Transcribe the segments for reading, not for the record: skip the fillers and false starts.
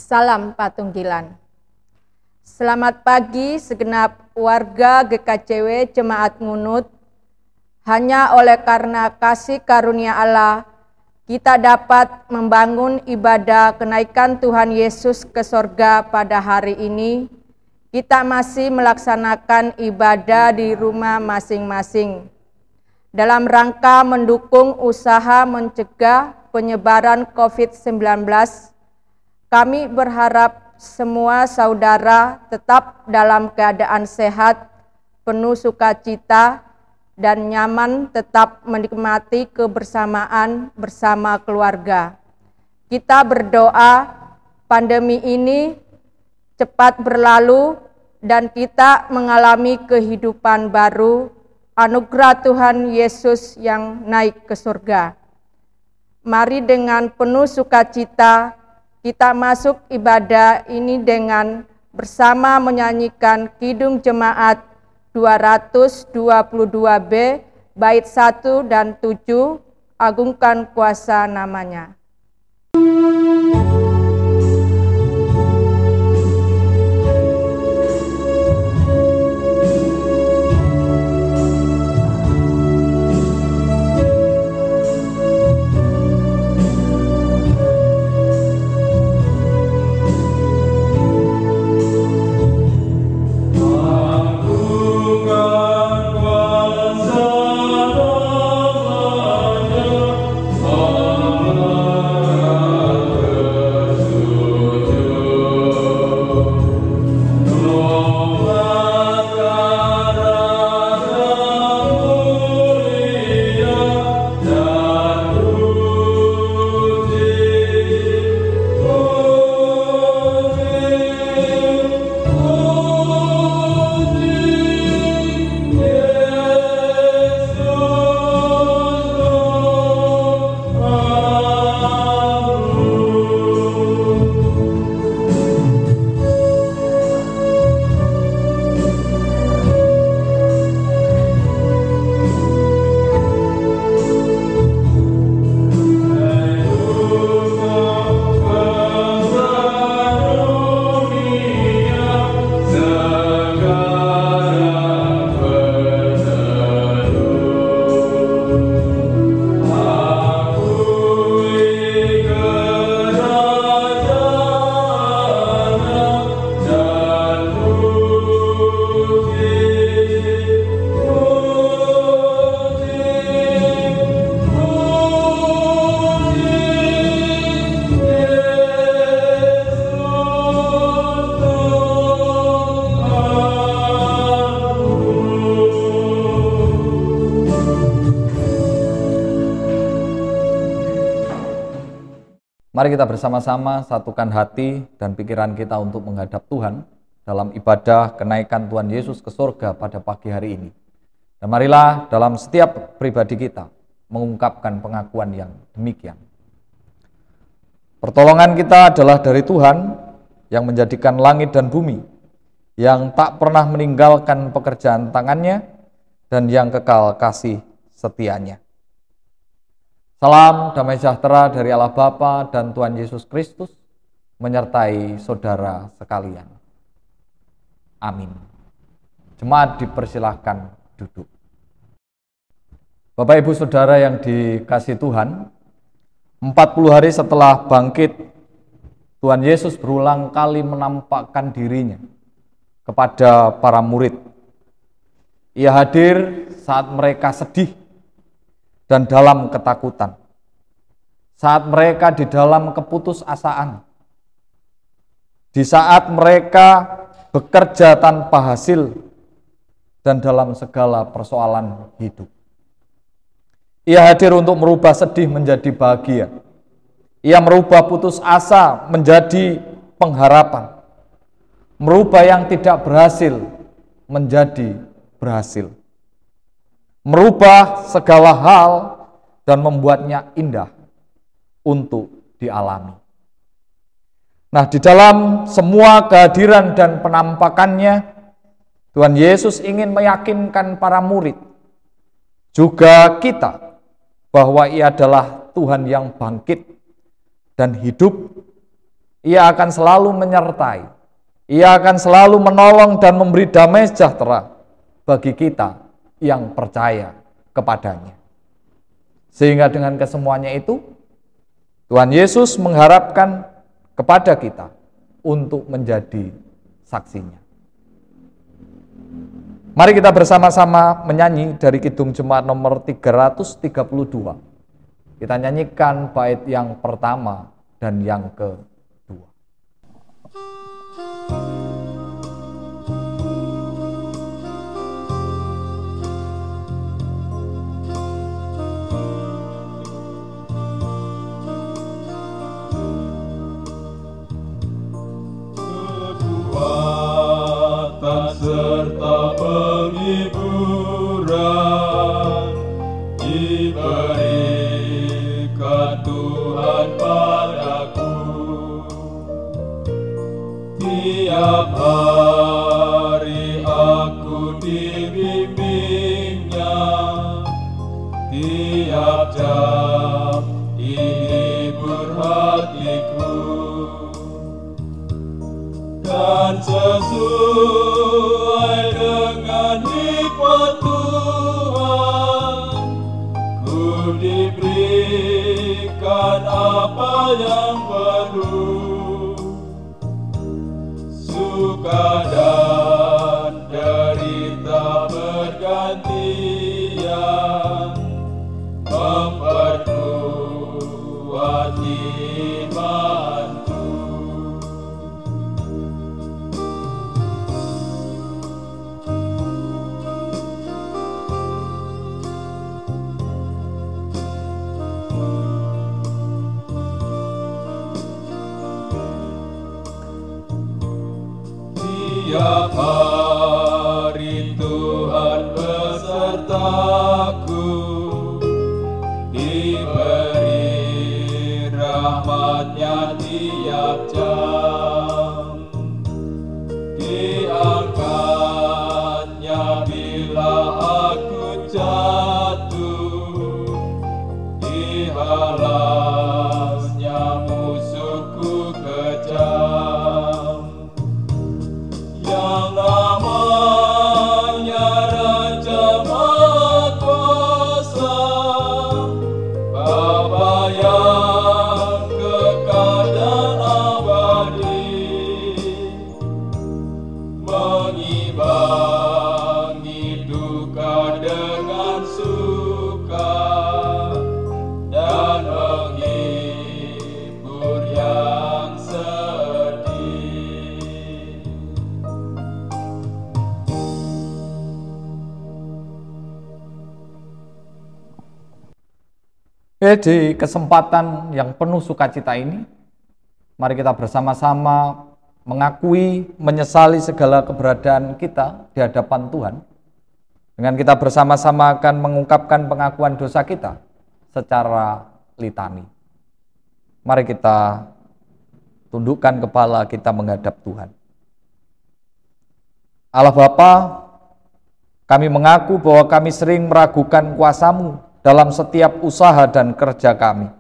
Salam Patunggilan. Selamat pagi segenap warga GKCW Jemaat Ngunut. Hanya oleh karena kasih karunia Allah, kita dapat membangun ibadah kenaikan Tuhan Yesus ke sorga pada hari ini. Kita masih melaksanakan ibadah di rumah masing-masing dalam rangka mendukung usaha mencegah penyebaran COVID-19. Kami berharap semua saudara tetap dalam keadaan sehat, penuh sukacita, dan nyaman tetap menikmati kebersamaan bersama keluarga. Kita berdoa pandemi ini cepat berlalu dan kita mengalami kehidupan baru, anugerah Tuhan Yesus yang naik ke surga. Mari dengan penuh sukacita kita masuk ibadah ini dengan bersama menyanyikan Kidung Jemaat 222B, bait 1 dan 7, agungkan kuasa namanya. Mari kita bersama-sama satukan hati dan pikiran kita untuk menghadap Tuhan dalam ibadah kenaikan Tuhan Yesus ke surga pada pagi hari ini. Dan marilah dalam setiap pribadi kita mengungkapkan pengakuan yang demikian. Pertolongan kita adalah dari Tuhan yang menjadikan langit dan bumi, yang tak pernah meninggalkan pekerjaan tangannya dan yang kekal kasih setianya. Salam damai sejahtera dari Allah Bapa dan Tuhan Yesus Kristus menyertai saudara sekalian. Amin. Jemaat dipersilahkan duduk. Bapak Ibu Saudara yang dikasihi Tuhan, 40 hari setelah bangkit, Tuhan Yesus berulang kali menampakkan dirinya kepada para murid. Ia hadir saat mereka sedih dan dalam ketakutan, saat mereka di dalam keputusasaan, di saat mereka bekerja tanpa hasil, dan dalam segala persoalan hidup. Ia hadir untuk merubah sedih menjadi bahagia. Ia merubah putus asa menjadi pengharapan, merubah yang tidak berhasil menjadi berhasil, merubah segala hal dan membuatnya indah untuk dialami. Nah, di dalam semua kehadiran dan penampakannya, Tuhan Yesus ingin meyakinkan para murid, juga kita, bahwa Ia adalah Tuhan yang bangkit dan hidup. Ia akan selalu menyertai. Ia akan selalu menolong dan memberi damai sejahtera bagi kita yang percaya kepadanya. Sehingga dengan kesemuanya itu, Tuhan Yesus mengharapkan kepada kita untuk menjadi saksinya. Mari kita bersama-sama menyanyi dari Kidung Jemaat nomor 332. Kita nyanyikan bait yang pertama dan yang kedua. Serta penghiburan diberikan Tuhan padaku. Tiap hari aku dibimbingnya, tiap jam dihibur hatiku. Dan sesuai dengan hikmat Tuhan, ku diberikan apa yang perlu. Suka dan derita bergantian, memperkuat imanku. Tiap hari Tuhan besertaku, diberi rahmat-Nya tiap jam, diangkat-Nya bila aku jatuh, dihalasnya musuhku kejam. Yang namanya Raja Mahkuasa, Bapa yang kekal dan abadi, mengimbangi duka dengan suka dan menghibur yang sedih. Di kesempatan yang penuh sukacita ini, mari kita bersama-sama mengakui, menyesali segala keberadaan kita di hadapan Tuhan. Dengan kita bersama-sama akan mengungkapkan pengakuan dosa kita secara litani. Mari kita tundukkan kepala kita menghadap Tuhan. Allah Bapa, kami mengaku bahwa kami sering meragukan kuasa-Mu dalam setiap usaha dan kerja kami.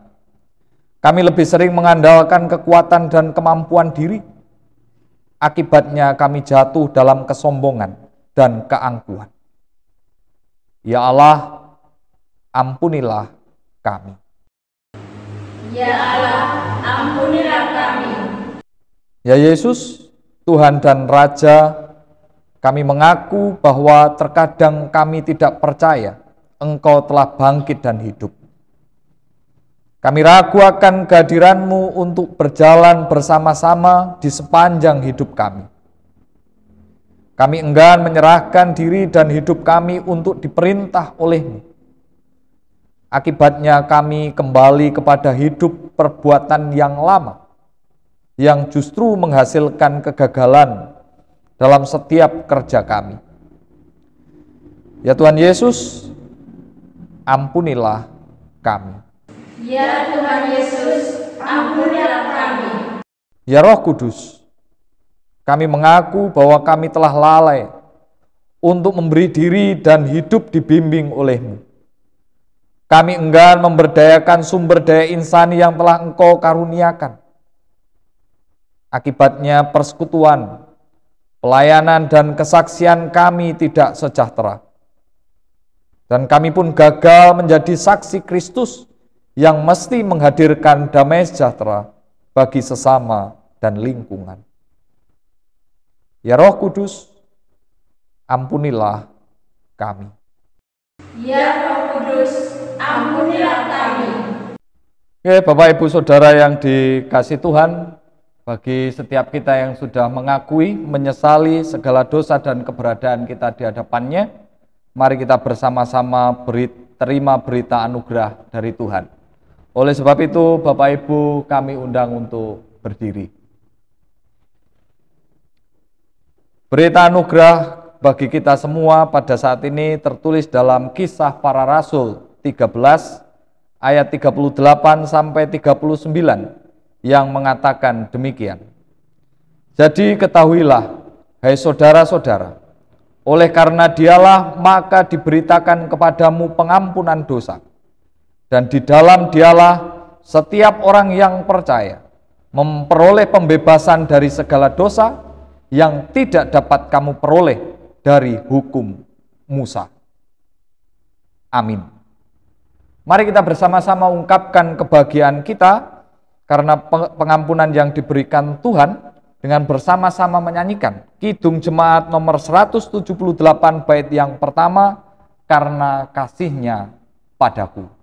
Kami lebih sering mengandalkan kekuatan dan kemampuan diri. Akibatnya kami jatuh dalam kesombongan dan keangkuhan. Ya Allah, ampunilah kami. Ya Allah, ampunilah kami. Ya Yesus, Tuhan dan Raja, kami mengaku bahwa terkadang kami tidak percaya Engkau telah bangkit dan hidup. Kami ragu akan kehadiran-Mu untuk berjalan bersama-sama di sepanjang hidup kami. Kami enggan menyerahkan diri dan hidup kami untuk diperintah oleh-Mu. Akibatnya kami kembali kepada hidup perbuatan yang lama, yang justru menghasilkan kegagalan dalam setiap kerja kami. Ya Tuhan Yesus, ampunilah kami. Ya Tuhan Yesus, ampunilah kami. Ya Roh Kudus, kami mengaku bahwa kami telah lalai untuk memberi diri dan hidup dibimbing oleh-Mu. Kami enggan memberdayakan sumber daya insani yang telah Engkau karuniakan. Akibatnya persekutuan, pelayanan dan kesaksian kami tidak sejahtera. Dan kami pun gagal menjadi saksi Kristus yang mesti menghadirkan damai sejahtera bagi sesama dan lingkungan. Ya Roh Kudus, ampunilah kami. Ya Roh Kudus, ampunilah kami. Oke, Bapak Ibu Saudara yang dikasih Tuhan, bagi setiap kita yang sudah mengakui, menyesali segala dosa dan keberadaan kita di hadapannya, mari kita bersama-sama terima berita anugerah dari Tuhan. Oleh sebab itu, Bapak Ibu, kami undang untuk berdiri. Berita anugerah bagi kita semua pada saat ini tertulis dalam Kisah Para Rasul 13 ayat 38 sampai 39 yang mengatakan demikian. Jadi ketahuilah, hai saudara-saudara, oleh karena Dialah maka diberitakan kepadamu pengampunan dosa, dan di dalam Dialah setiap orang yang percaya memperoleh pembebasan dari segala dosa yang tidak dapat kamu peroleh dari hukum Musa. Amin. Mari kita bersama-sama ungkapkan kebahagiaan kita karena pengampunan yang diberikan Tuhan dengan bersama-sama menyanyikan Kidung Jemaat nomor 178 bait yang pertama, Karena Kasih-Nya Padaku.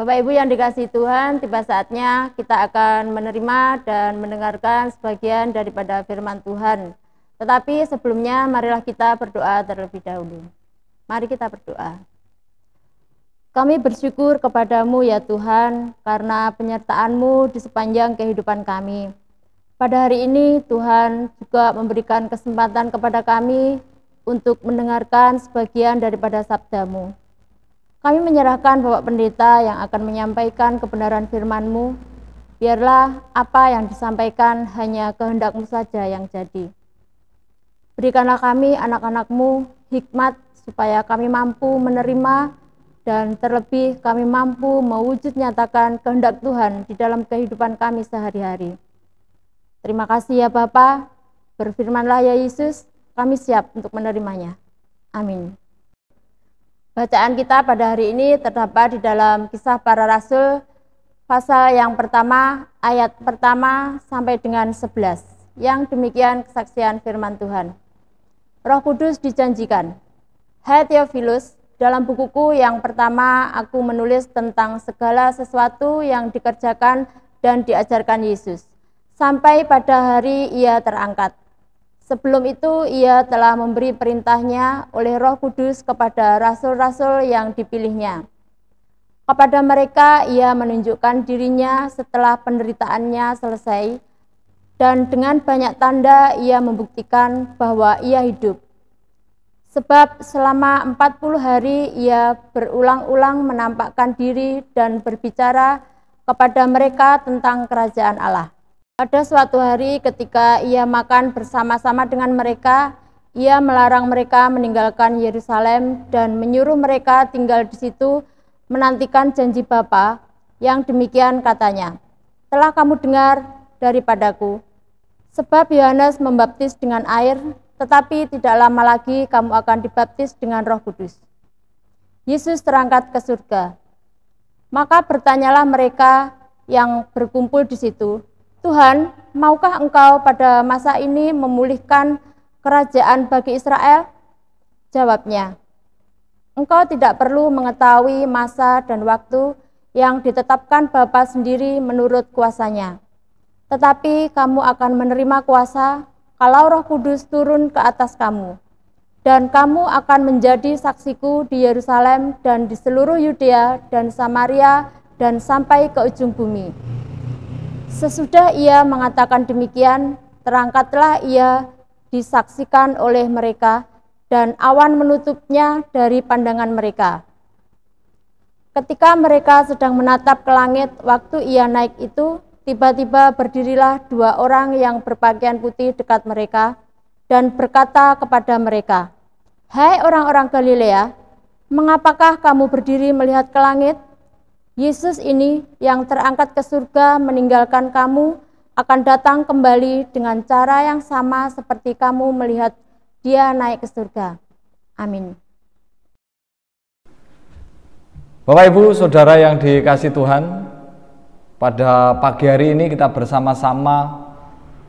Bapak Ibu yang dikasihi Tuhan, tiba saatnya kita akan menerima dan mendengarkan sebagian daripada firman Tuhan. Tetapi sebelumnya marilah kita berdoa terlebih dahulu. Mari kita berdoa. Kami bersyukur kepadamu ya Tuhan, karena penyertaan-Mu di sepanjang kehidupan kami. Pada hari ini Tuhan juga memberikan kesempatan kepada kami untuk mendengarkan sebagian daripada sabda-Mu. Kami menyerahkan Bapak Pendeta yang akan menyampaikan kebenaran firman-Mu. Biarlah apa yang disampaikan hanya kehendak-Mu saja yang jadi. Berikanlah kami anak-anak-Mu hikmat supaya kami mampu menerima dan terlebih kami mampu mewujud nyatakan kehendak Tuhan di dalam kehidupan kami sehari-hari. Terima kasih ya Bapa. Berfirmanlah ya Yesus, kami siap untuk menerimanya. Amin. Bacaan kita pada hari ini terdapat di dalam Kisah Para Rasul pasal yang pertama, ayat pertama sampai dengan 11. Yang demikian kesaksian firman Tuhan. Roh Kudus dijanjikan. Hai Theophilus, dalam bukuku yang pertama aku menulis tentang segala sesuatu yang dikerjakan dan diajarkan Yesus, sampai pada hari Ia terangkat. Sebelum itu ia telah memberi perintahnya oleh Roh Kudus kepada rasul-rasul yang dipilihnya. Kepada mereka ia menunjukkan dirinya setelah penderitaannya selesai, dan dengan banyak tanda ia membuktikan bahwa ia hidup. Sebab selama 40 hari ia berulang-ulang menampakkan diri dan berbicara kepada mereka tentang kerajaan Allah. Pada suatu hari ketika ia makan bersama-sama dengan mereka, ia melarang mereka meninggalkan Yerusalem dan menyuruh mereka tinggal di situ menantikan janji Bapa, yang demikian katanya, "Telah kamu dengar daripadaku, sebab Yohanes membaptis dengan air, tetapi tidak lama lagi kamu akan dibaptis dengan Roh Kudus." Yesus terangkat ke surga. Maka bertanyalah mereka yang berkumpul di situ, "Tuhan, maukah Engkau pada masa ini memulihkan kerajaan bagi Israel?" Jawabnya, "Engkau tidak perlu mengetahui masa dan waktu yang ditetapkan Bapa sendiri menurut kuasanya. Tetapi kamu akan menerima kuasa kalau Roh Kudus turun ke atas kamu. Dan kamu akan menjadi saksiku di Yerusalem dan di seluruh Yudea dan Samaria dan sampai ke ujung bumi." Sesudah ia mengatakan demikian, terangkatlah ia disaksikan oleh mereka, dan awan menutupnya dari pandangan mereka. Ketika mereka sedang menatap ke langit, waktu ia naik itu, tiba-tiba berdirilah dua orang yang berpakaian putih dekat mereka, dan berkata kepada mereka, "Hai orang-orang Galilea, mengapakah kamu berdiri melihat ke langit? Yesus ini yang terangkat ke surga meninggalkan kamu akan datang kembali dengan cara yang sama seperti kamu melihat dia naik ke surga." Amin. Bapak Ibu Saudara yang dikasihi Tuhan, pada pagi hari ini kita bersama-sama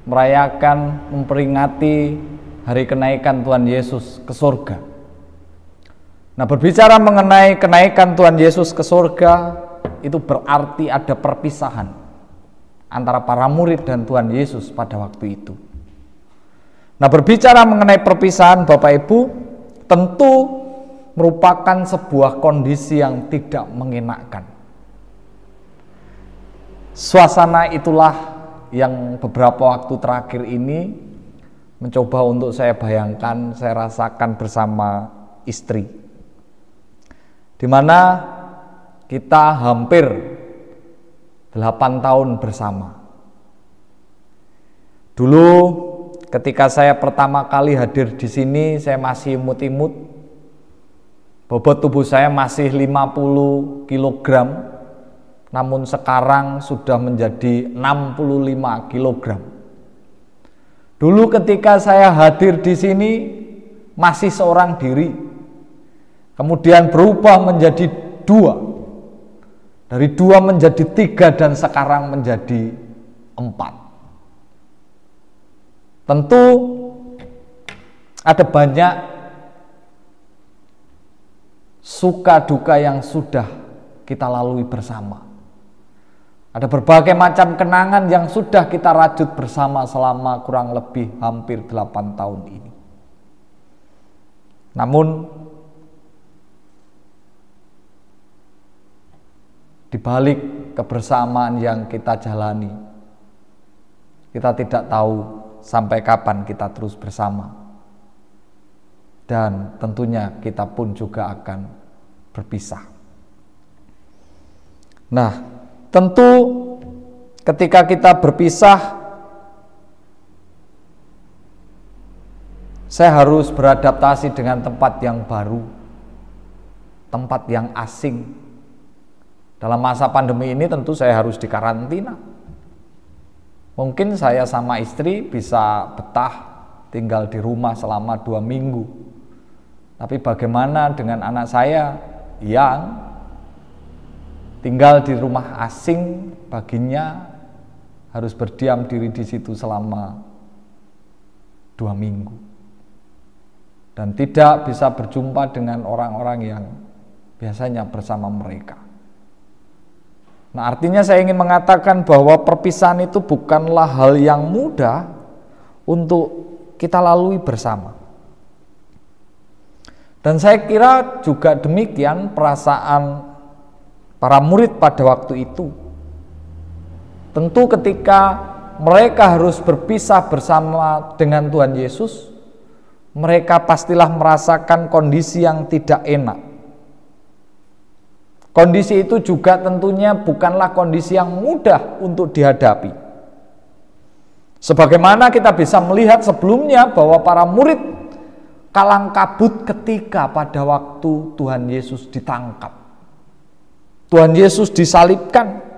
merayakan, memperingati hari kenaikan Tuhan Yesus ke surga. Nah, berbicara mengenai kenaikan Tuhan Yesus ke surga, itu berarti ada perpisahan antara para murid dan Tuhan Yesus pada waktu itu. Nah, berbicara mengenai perpisahan Bapak Ibu, tentu merupakan sebuah kondisi yang tidak mengenakan. Suasana itulah yang beberapa waktu terakhir ini mencoba untuk saya bayangkan, saya rasakan bersama istri, di mana kita hampir 8 tahun bersama. Dulu ketika saya pertama kali hadir di sini, saya masih imut-imut. Bobot tubuh saya masih 50 kg. Namun sekarang sudah menjadi 65 kg. Dulu ketika saya hadir di sini masih seorang diri. Kemudian berubah menjadi 2. Dari 2 menjadi 3 dan sekarang menjadi 4. Tentu ada banyak suka duka yang sudah kita lalui bersama. Ada berbagai macam kenangan yang sudah kita rajut bersama selama kurang lebih hampir 8 tahun ini. Namun di balik kebersamaan yang kita jalani, kita tidak tahu sampai kapan kita terus bersama. Dan tentunya kita pun juga akan berpisah. Nah, tentu ketika kita berpisah, saya harus beradaptasi dengan tempat yang baru, tempat yang asing. Dalam masa pandemi ini tentu saya harus dikarantina. Mungkin saya sama istri bisa betah tinggal di rumah selama 2 minggu. Tapi bagaimana dengan anak saya yang tinggal di rumah asing, baginya harus berdiam diri di situ selama 2 minggu. Dan tidak bisa berjumpa dengan orang-orang yang biasanya bersama mereka. Nah, artinya saya ingin mengatakan bahwa perpisahan itu bukanlah hal yang mudah untuk kita lalui bersama. Dan saya kira juga demikian perasaan para murid pada waktu itu. Tentu ketika mereka harus berpisah bersama dengan Tuhan Yesus, mereka pastilah merasakan kondisi yang tidak enak. Kondisi itu juga tentunya bukanlah kondisi yang mudah untuk dihadapi. Sebagaimana kita bisa melihat sebelumnya bahwa para murid kalang kabut ketika pada waktu Tuhan Yesus ditangkap. Tuhan Yesus disalibkan.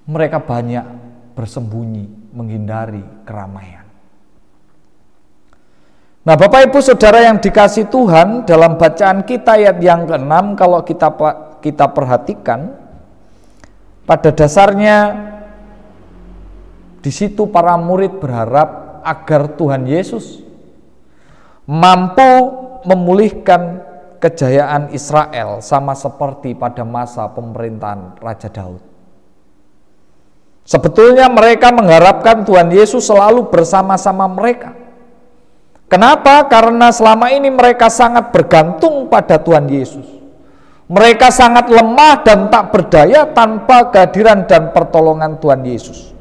Mereka banyak bersembunyi, menghindari keramaian. Nah, Bapak Ibu Saudara yang dikasih Tuhan, dalam bacaan kita ayat yang ke-6 kalau kita perhatikan, pada dasarnya di situ para murid berharap agar Tuhan Yesus mampu memulihkan kejayaan Israel sama seperti pada masa pemerintahan Raja Daud. Sebetulnya mereka mengharapkan Tuhan Yesus selalu bersama-sama mereka. Kenapa? Karena selama ini mereka sangat bergantung pada Tuhan Yesus. Mereka sangat lemah dan tak berdaya tanpa kehadiran dan pertolongan Tuhan Yesus.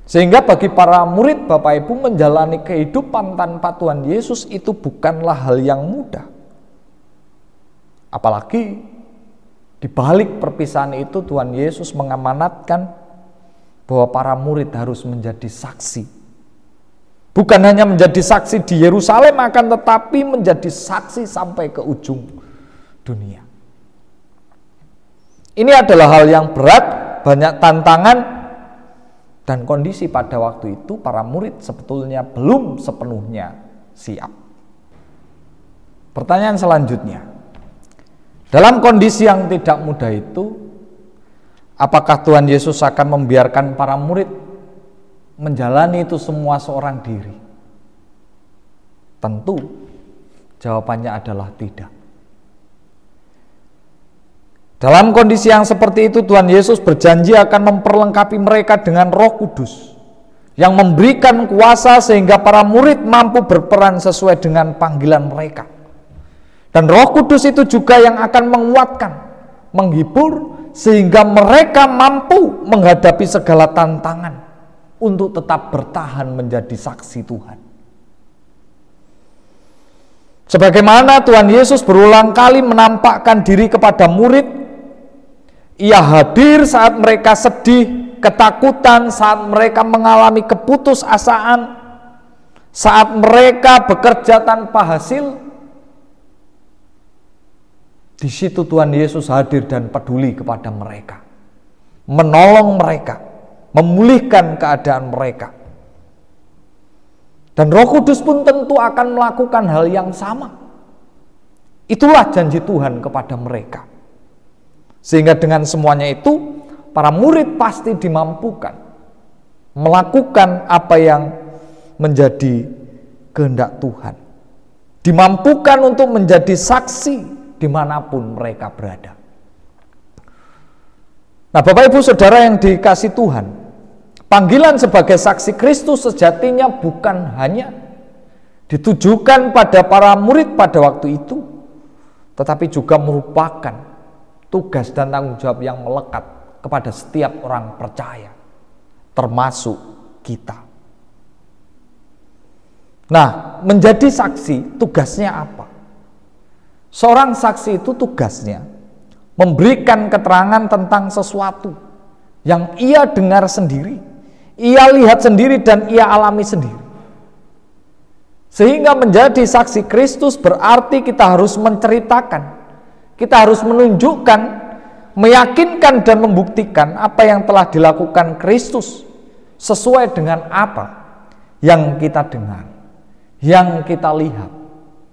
Sehingga bagi para murid Bapak Ibu menjalani kehidupan tanpa Tuhan Yesus itu bukanlah hal yang mudah. Apalagi di balik perpisahan itu Tuhan Yesus mengamanatkan bahwa para murid harus menjadi saksi. Bukan hanya menjadi saksi di Yerusalem, akan tetapi menjadi saksi sampai ke ujung dunia. Ini adalah hal yang berat, banyak tantangan, dan kondisi pada waktu itu para murid sebetulnya belum sepenuhnya siap. Pertanyaan selanjutnya, dalam kondisi yang tidak mudah itu, apakah Tuhan Yesus akan membiarkan para murid menjalani itu semua seorang diri? Tentu jawabannya adalah tidak. Dalam kondisi yang seperti itu Tuhan Yesus berjanji akan memperlengkapi mereka dengan Roh Kudus yang memberikan kuasa sehingga para murid mampu berperan sesuai dengan panggilan mereka. Dan Roh Kudus itu juga yang akan menguatkan, menghibur, sehingga mereka mampu menghadapi segala tantangan untuk tetap bertahan menjadi saksi Tuhan. Sebagaimana Tuhan Yesus berulang kali menampakkan diri kepada murid, Ia hadir saat mereka sedih, ketakutan, saat mereka mengalami keputusasaan, saat mereka bekerja tanpa hasil. Di situ Tuhan Yesus hadir dan peduli kepada mereka, menolong mereka, memulihkan keadaan mereka. Dan Roh Kudus pun tentu akan melakukan hal yang sama. Itulah janji Tuhan kepada mereka. Sehingga dengan semuanya itu, para murid pasti dimampukan melakukan apa yang menjadi kehendak Tuhan. Dimampukan untuk menjadi saksi dimanapun mereka berada. Nah, Bapak Ibu Saudara yang dikasih Tuhan, panggilan sebagai saksi Kristus sejatinya bukan hanya ditujukan pada para murid pada waktu itu, tetapi juga merupakan tugas dan tanggung jawab yang melekat kepada setiap orang percaya, termasuk kita. Nah, menjadi saksi tugasnya apa? Seorang saksi itu tugasnya memberikan keterangan tentang sesuatu yang ia dengar sendiri, ia lihat sendiri, dan ia alami sendiri. Sehingga menjadi saksi Kristus berarti kita harus menceritakan, kita harus menunjukkan, meyakinkan dan membuktikan apa yang telah dilakukan Kristus sesuai dengan apa yang kita dengar, yang kita lihat,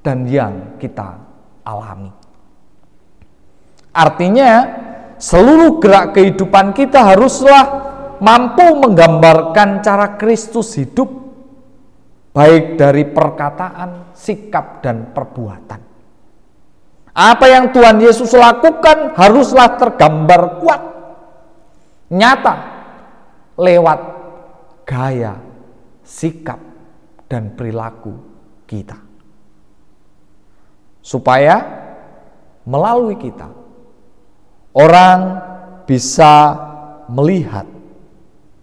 dan yang kita alami. Artinya seluruh gerak kehidupan kita haruslah mampu menggambarkan cara Kristus hidup, baik dari perkataan, sikap, dan perbuatan. Apa yang Tuhan Yesus lakukan haruslah tergambar kuat, nyata, lewat gaya, sikap, dan perilaku kita. Supaya melalui kita, orang bisa melihat,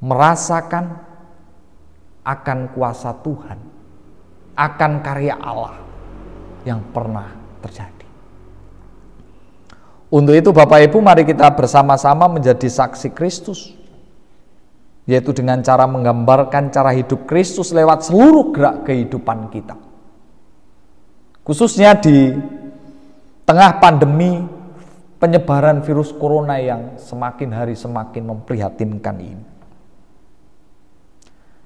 merasakan akan kuasa Tuhan, akan karya Allah, yang pernah terjadi. Untuk itu Bapak Ibu, mari kita bersama-sama menjadi saksi Kristus, yaitu dengan cara menggambarkan cara hidup Kristus lewat seluruh gerak kehidupan kita. Khususnya di tengah pandemi penyebaran virus corona yang semakin hari semakin memprihatinkan ini.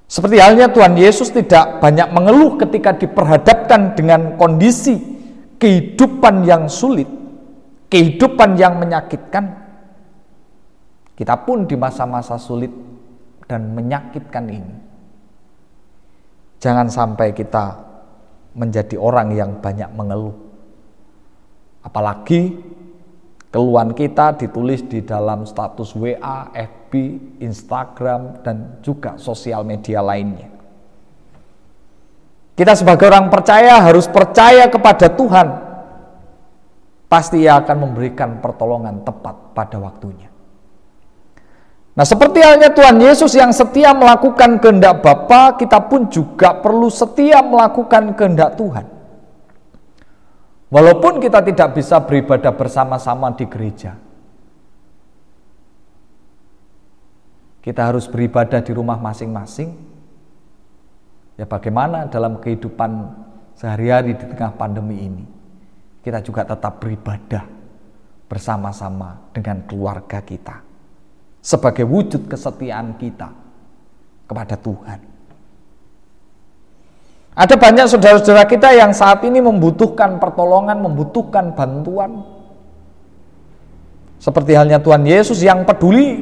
Seperti halnya Tuhan Yesus tidak banyak mengeluh ketika diperhadapkan dengan kondisi kehidupan yang sulit, kehidupan yang menyakitkan. Kita pun di masa-masa sulit dan menyakitkan ini, jangan sampai kita menjadi orang yang banyak mengeluh. Apalagi keluhan kita ditulis di dalam status WA, FB, Instagram, dan juga sosial media lainnya. Kita sebagai orang percaya harus percaya kepada Tuhan. Pasti Ia akan memberikan pertolongan tepat pada waktunya. Nah, seperti halnya Tuhan Yesus yang setia melakukan kehendak Bapa, kita pun juga perlu setia melakukan kehendak Tuhan. Walaupun kita tidak bisa beribadah bersama-sama di gereja, kita harus beribadah di rumah masing-masing. Ya, bagaimana dalam kehidupan sehari-hari di tengah pandemi ini, kita juga tetap beribadah bersama-sama dengan keluarga kita, sebagai wujud kesetiaan kita kepada Tuhan. Ada banyak saudara-saudara kita yang saat ini membutuhkan pertolongan, membutuhkan bantuan. Seperti halnya Tuhan Yesus yang peduli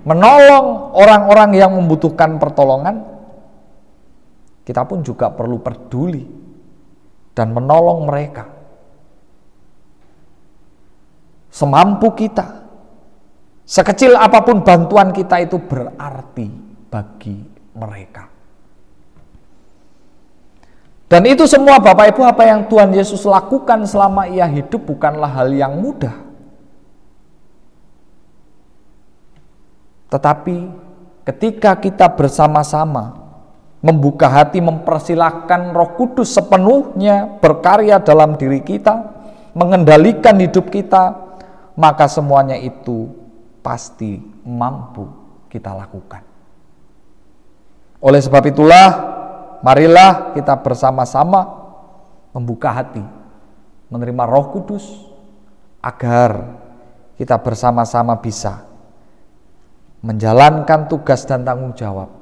menolong orang-orang yang membutuhkan pertolongan. Kita pun juga perlu peduli dan menolong mereka semampu kita. Sekecil apapun bantuan kita itu berarti bagi mereka. Dan itu semua Bapak Ibu, apa yang Tuhan Yesus lakukan selama Ia hidup bukanlah hal yang mudah. Tetapi ketika kita bersama-sama membuka hati, mempersilahkan Roh Kudus sepenuhnya berkarya dalam diri kita, mengendalikan hidup kita, maka semuanya itu pasti mampu kita lakukan. Oleh sebab itulah, marilah kita bersama-sama membuka hati, menerima Roh Kudus, agar kita bersama-sama bisa menjalankan tugas dan tanggung jawab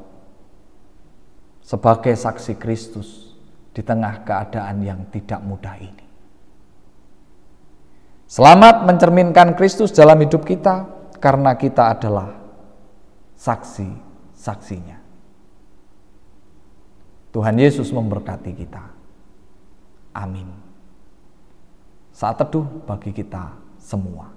sebagai saksi Kristus di tengah keadaan yang tidak mudah ini. Selamat mencerminkan Kristus dalam hidup kita, karena kita adalah saksi-saksinya. Tuhan Yesus memberkati kita. Amin. Saat teduh bagi kita semua.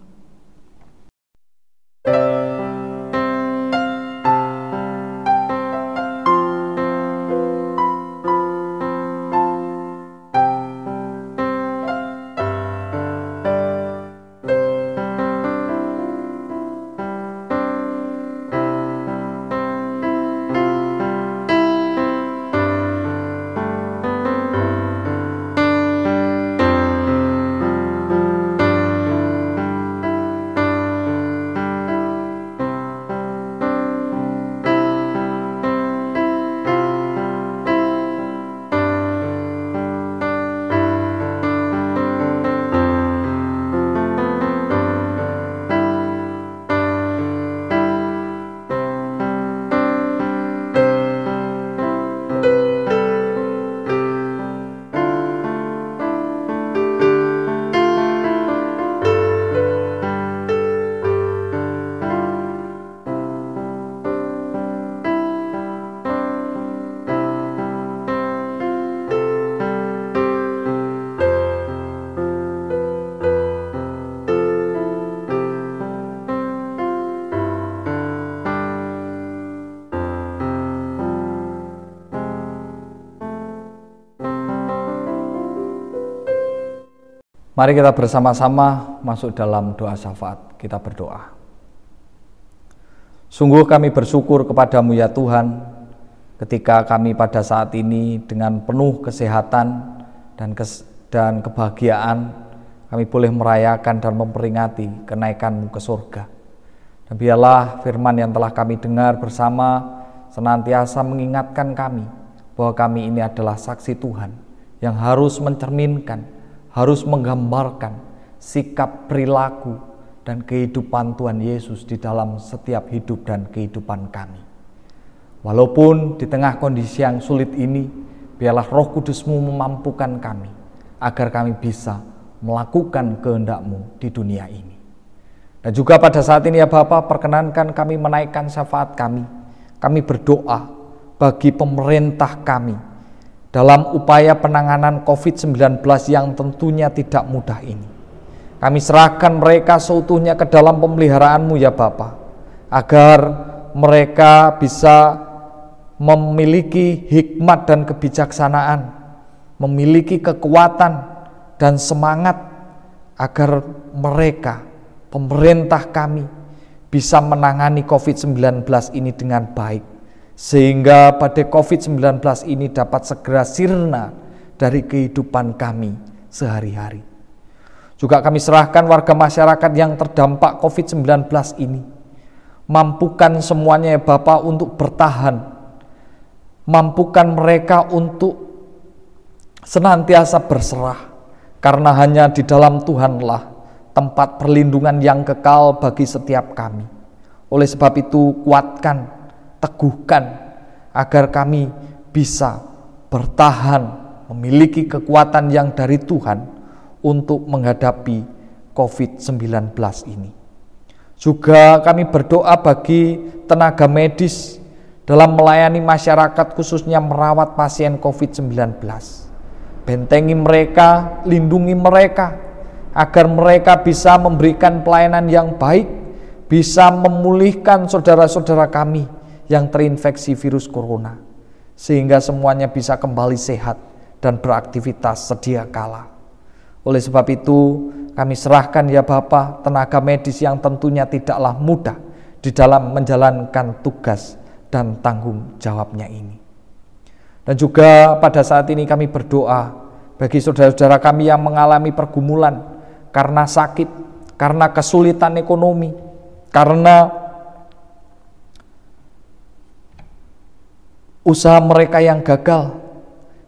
Mari kita bersama-sama masuk dalam doa syafaat. Kita berdoa. Sungguh kami bersyukur kepadamu ya Tuhan, ketika kami pada saat ini dengan penuh kesehatan dan kebahagiaan kami boleh merayakan dan memperingati kenaikan-Mu ke surga. Dan biarlah firman yang telah kami dengar bersama senantiasa mengingatkan kami bahwa kami ini adalah saksi Tuhan yang harus mencerminkan, harus menggambarkan sikap, perilaku, dan kehidupan Tuhan Yesus di dalam setiap hidup dan kehidupan kami. Walaupun di tengah kondisi yang sulit ini, biarlah Roh Kudus-Mu memampukan kami agar kami bisa melakukan kehendak-Mu di dunia ini. Dan juga pada saat ini ya Bapa, perkenankan kami menaikkan syafaat kami. Kami berdoa bagi pemerintah kami dalam upaya penanganan COVID-19 yang tentunya tidak mudah ini. Kami serahkan mereka seutuhnya ke dalam pemeliharaan-Mu ya Bapa, agar mereka bisa memiliki hikmat dan kebijaksanaan, memiliki kekuatan dan semangat agar mereka, pemerintah kami, bisa menangani COVID-19 ini dengan baik, sehingga badai COVID-19 ini dapat segera sirna dari kehidupan kami sehari-hari. Juga kami serahkan warga masyarakat yang terdampak COVID-19 ini, mampukan semuanya ya Bapa untuk bertahan, mampukan mereka untuk senantiasa berserah, karena hanya di dalam Tuhanlah tempat perlindungan yang kekal bagi setiap kami. Oleh sebab itu, kuatkan, teguhkan, agar kami bisa bertahan, memiliki kekuatan yang dari Tuhan untuk menghadapi COVID-19 ini. Juga kami berdoa bagi tenaga medis dalam melayani masyarakat, khususnya merawat pasien COVID-19. Bentengi mereka, lindungi mereka, agar mereka bisa memberikan pelayanan yang baik, bisa memulihkan saudara-saudara kami yang terinfeksi virus corona, sehingga semuanya bisa kembali sehat dan beraktivitas sedia kala. Oleh sebab itu, kami serahkan ya Bapa tenaga medis yang tentunya tidaklah mudah di dalam menjalankan tugas dan tanggung jawabnya ini. Dan juga pada saat ini kami berdoa bagi saudara-saudara kami yang mengalami pergumulan karena sakit, karena kesulitan ekonomi, karena usaha mereka yang gagal.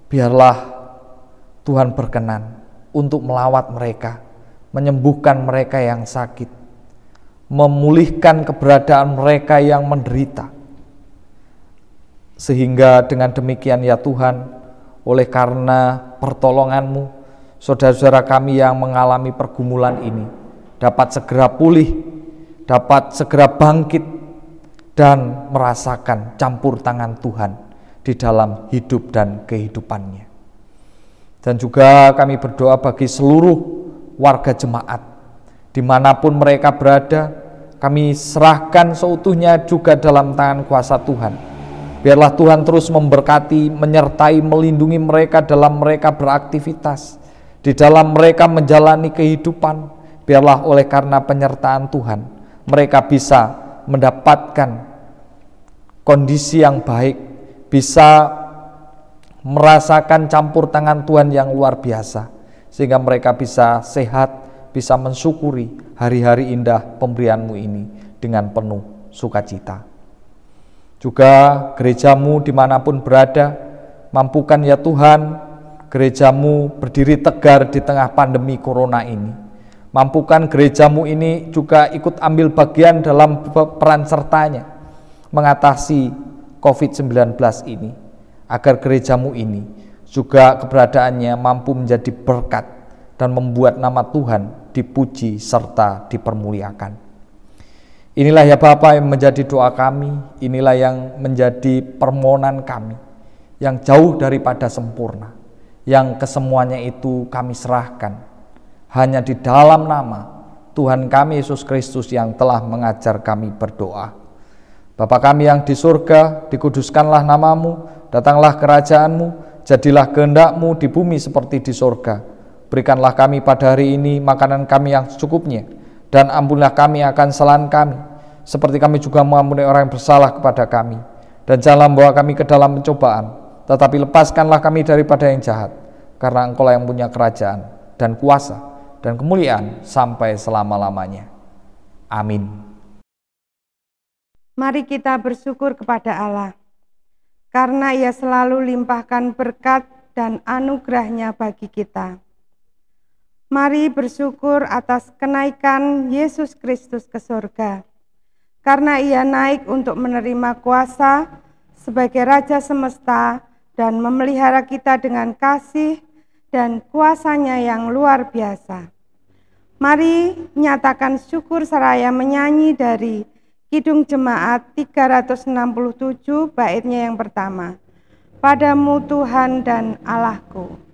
Biarlah Tuhan berkenan untuk melawat mereka, menyembuhkan mereka yang sakit, memulihkan keberadaan mereka yang menderita. Sehingga dengan demikian ya Tuhan, oleh karena pertolongan-Mu, saudara-saudara kami yang mengalami pergumulan ini dapat segera pulih, dapat segera bangkit, dan merasakan campur tangan Tuhan di dalam hidup dan kehidupannya. Dan juga kami berdoa bagi seluruh warga jemaat, dimanapun mereka berada, kami serahkan seutuhnya juga dalam tangan kuasa Tuhan. Biarlah Tuhan terus memberkati, menyertai, melindungi mereka dalam mereka beraktivitas, di dalam mereka menjalani kehidupan. Biarlah oleh karena penyertaan Tuhan, mereka bisa mendapatkan kondisi yang baik, bisa merasakan campur tangan Tuhan yang luar biasa, sehingga mereka bisa sehat, bisa mensyukuri hari-hari indah pemberian-Mu ini dengan penuh sukacita. Juga gereja-Mu dimanapun berada, mampukan ya Tuhan gereja-Mu berdiri tegar di tengah pandemi corona ini. Mampukan gereja-Mu ini juga ikut ambil bagian dalam peran sertanya mengatasi COVID-19 ini, agar gereja-Mu ini juga keberadaannya mampu menjadi berkat dan membuat nama Tuhan dipuji serta dipermuliakan. Inilah ya Bapa yang menjadi doa kami, inilah yang menjadi permohonan kami yang jauh daripada sempurna, yang kesemuanya itu kami serahkan hanya di dalam nama Tuhan kami Yesus Kristus yang telah mengajar kami berdoa. Bapa kami yang di surga, dikuduskanlah nama-Mu, datanglah kerajaan-Mu, jadilah kehendak-Mu di bumi seperti di surga. Berikanlah kami pada hari ini makanan kami yang secukupnya, dan ampunilah kami akan kesalahan kami, seperti kami juga mengampuni orang yang bersalah kepada kami. Dan janganlah membawa kami ke dalam pencobaan, tetapi lepaskanlah kami daripada yang jahat. karena Engkau yang punya kerajaan dan kuasa dan kemuliaan sampai selama-lamanya. Amin. Mari kita bersyukur kepada Allah, karena Ia selalu limpahkan berkat dan anugerah-Nya bagi kita. Mari bersyukur atas kenaikan Yesus Kristus ke surga, karena Ia naik untuk menerima kuasa sebagai Raja semesta dan memelihara kita dengan kasih dan kuasa-Nya yang luar biasa. Mari nyatakan syukur seraya menyanyi dari Kidung Jemaat 367 baitnya yang pertama. Padamu Tuhan dan Allahku.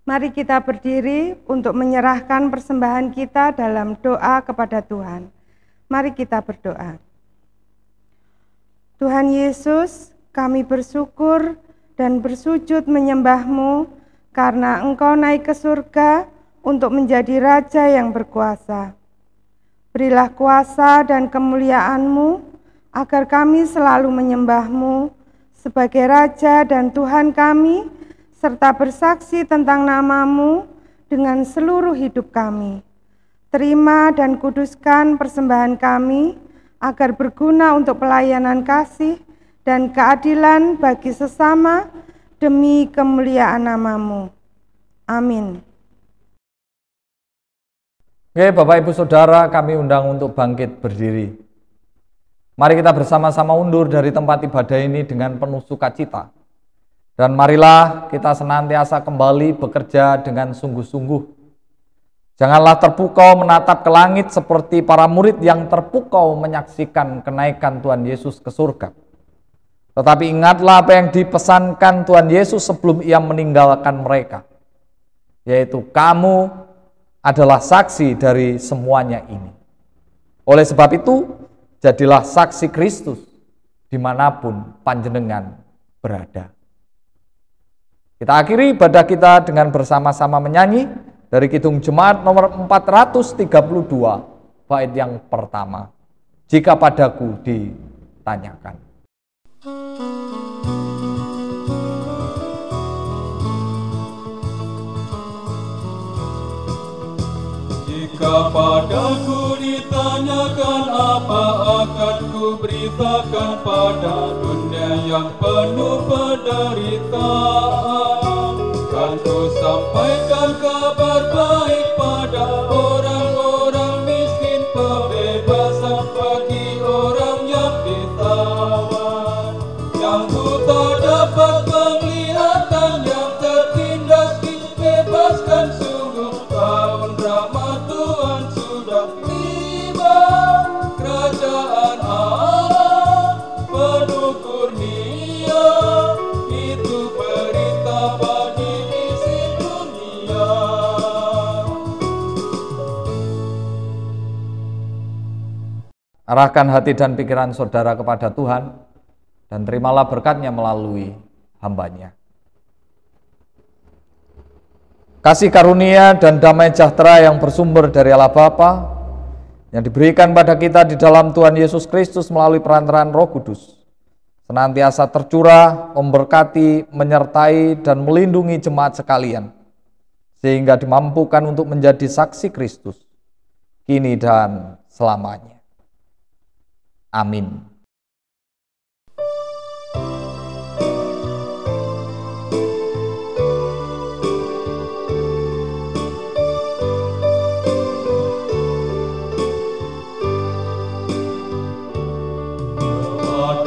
Mari kita berdiri untuk menyerahkan persembahan kita dalam doa kepada Tuhan. Mari kita berdoa. Tuhan Yesus, kami bersyukur dan bersujud menyembah-Mu karena Engkau naik ke surga untuk menjadi Raja yang berkuasa. Berilah kuasa dan kemuliaan-Mu agar kami selalu menyembah-Mu sebagai Raja dan Tuhan kami, serta bersaksi tentang nama-Mu dengan seluruh hidup kami. Terima dan kuduskan persembahan kami, agar berguna untuk pelayanan kasih dan keadilan bagi sesama demi kemuliaan nama-Mu. Amin. Oke, Bapak Ibu Saudara, kami undang untuk bangkit berdiri. Mari kita bersama-sama undur dari tempat ibadah ini dengan penuh sukacita. Dan marilah kita senantiasa kembali bekerja dengan sungguh-sungguh. Janganlah terpukau menatap ke langit seperti para murid yang terpukau menyaksikan kenaikan Tuhan Yesus ke surga. Tetapi ingatlah apa yang dipesankan Tuhan Yesus sebelum Ia meninggalkan mereka, yaitu kamu adalah saksi dari semuanya ini. Oleh sebab itu, jadilah saksi Kristus dimanapun panjenengan berada. Kita akhiri ibadah kita dengan bersama-sama menyanyi dari Kidung Jemaat nomor 432, bait yang pertama. Jika padaku ditanyakan. Jika padaku ditanyakan apa akan ku beritakan pada dunia yang penuh penderitaan. Kan ku sampaikan kabar baik pada orang-orang miskin, pembebasan bagi orang yang ditawan, yang buta dapat penglihatan, yang tertindas dibebaskan. Sungguh tahun rahmat Tuhan sudah tiba, kerajaan Allah penuh kurnia, itu berita bagi isi dunia. Arahkan hati dan pikiran saudara kepada Tuhan, dan terimalah berkat-Nya melalui hamba-Nya. kasih karunia dan damai sejahtera yang bersumber dari Allah Bapa, yang diberikan pada kita di dalam Tuhan Yesus Kristus melalui perantaraan Roh Kudus, senantiasa tercurah, memberkati, menyertai, dan melindungi jemaat sekalian, sehingga dimampukan untuk menjadi saksi Kristus, kini dan selamanya. Amin.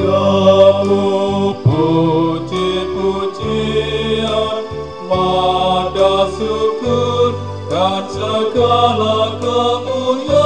Padamu puji-pujian, mada syukur dan segala kemuliaan